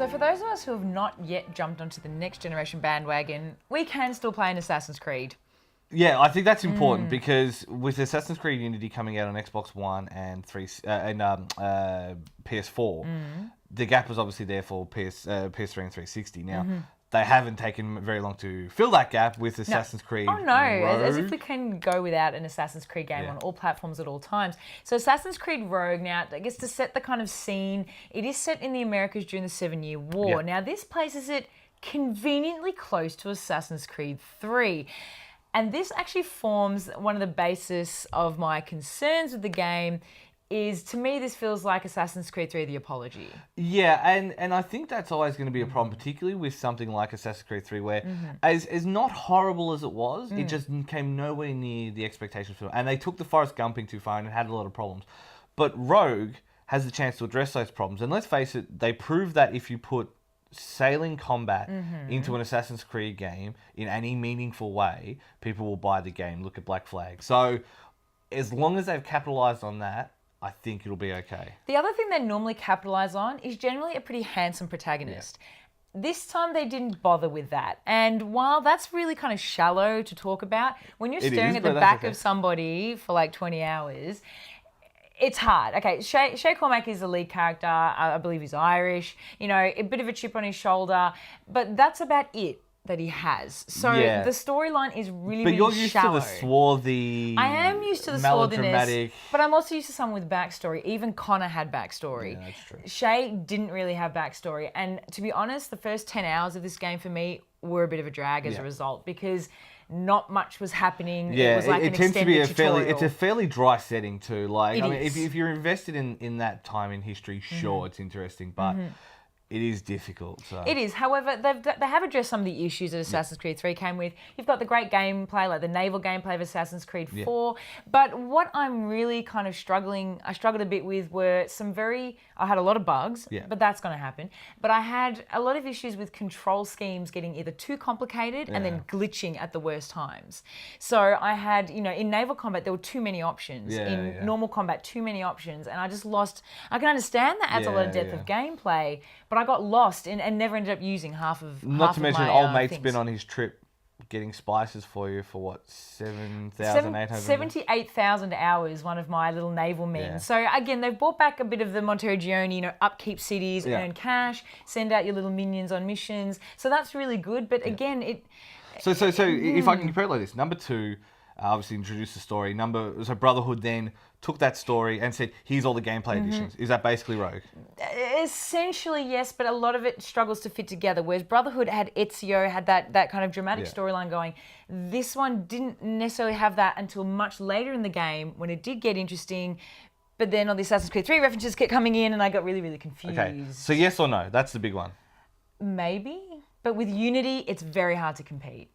So for those of us who have not yet jumped onto the next generation bandwagon, we can still play an Assassin's Creed. Yeah, I think that's important because with Assassin's Creed Unity coming out on Xbox One and PS4, the gap was obviously there for PS3 and 360. Now, they haven't taken very long to fill that gap with Assassin's Creed Oh no, as if Rogue. we can go without an Assassin's Creed game on all platforms at all times. So Assassin's Creed Rogue, now, I guess to set the kind of scene, it is set in the Americas during the 7-Year War. Yeah. Now this places it conveniently close to Assassin's Creed 3. And this actually forms one of the basis of my concerns with the game is, to me, this feels like Assassin's Creed 3, The Apology. Yeah, and I think that's always going to be a problem, particularly with something like Assassin's Creed 3, where as not horrible as it was, it just came nowhere near the expectations for it. And they took the Forrest Gumping too far and it had a lot of problems. But Rogue has the chance to address those problems. And let's face it, they proved that if you put sailing combat into an Assassin's Creed game in any meaningful way, people will buy the game. Look at Black Flag. So as long as they've capitalized on that, I think it'll be okay. The other thing they normally capitalize on is generally a pretty handsome protagonist. Yeah. This time they didn't bother with that. And while that's really kind of shallow to talk about, when you're staring at the back of somebody for like 20 hours, it's hard. Okay, Shay Cormac is the lead character. I believe he's Irish. You know, a bit of a chip on his shoulder. But that's about it that he has. So the storyline is really, but you're really used shallow. to the swarthy, I am used to the swarthiness, but I'm also used to someone with backstory. Even Connor had backstory. Yeah, that's true. Shay didn't really have backstory. And to be honest, the first 10 hours of this game for me were a bit of a drag as a result, because not much was happening. Yeah, it was like it tends to be tutorial. it's a fairly dry setting too. Like, It I mean, is. if you're invested in that time in history, sure, it's interesting, but it is difficult. So. It is. However, they have addressed some of the issues that Assassin's Creed 3 came with. You've got the great gameplay, like the naval gameplay of Assassin's Creed 4. But what I'm really kind of I struggled a bit with were I had a lot of bugs, but that's going to happen. But I had a lot of issues with control schemes getting either too complicated and then glitching at the worst times. So I had, in naval combat, there were too many options. In normal combat, too many options. And I just lost. I can understand that adds a lot of depth of gameplay, but I got lost and never ended up using half of Not to mention, my, old mate's things. been on his trip getting spices for you for what, 7,800? 78,000 hours, one of my little naval men. Yeah. So again, they've brought back a bit of the Monteriggioni, upkeep cities, earn cash, send out your little minions on missions. So that's really good. But again, So if I can compare it like this, number 2 obviously introduced the story. So Brotherhood then took that story and said, here's all the gameplay additions. Is that basically Rogue? Essentially, yes, but a lot of it struggles to fit together. Whereas Brotherhood had Ezio, had that kind of dramatic storyline going. This one didn't necessarily have that until much later in the game, when it did get interesting. But then all the Assassin's Creed 3 references kept coming in and I got really, really confused. Okay, so yes or no? That's the big one. Maybe. But with Unity, it's very hard to compete.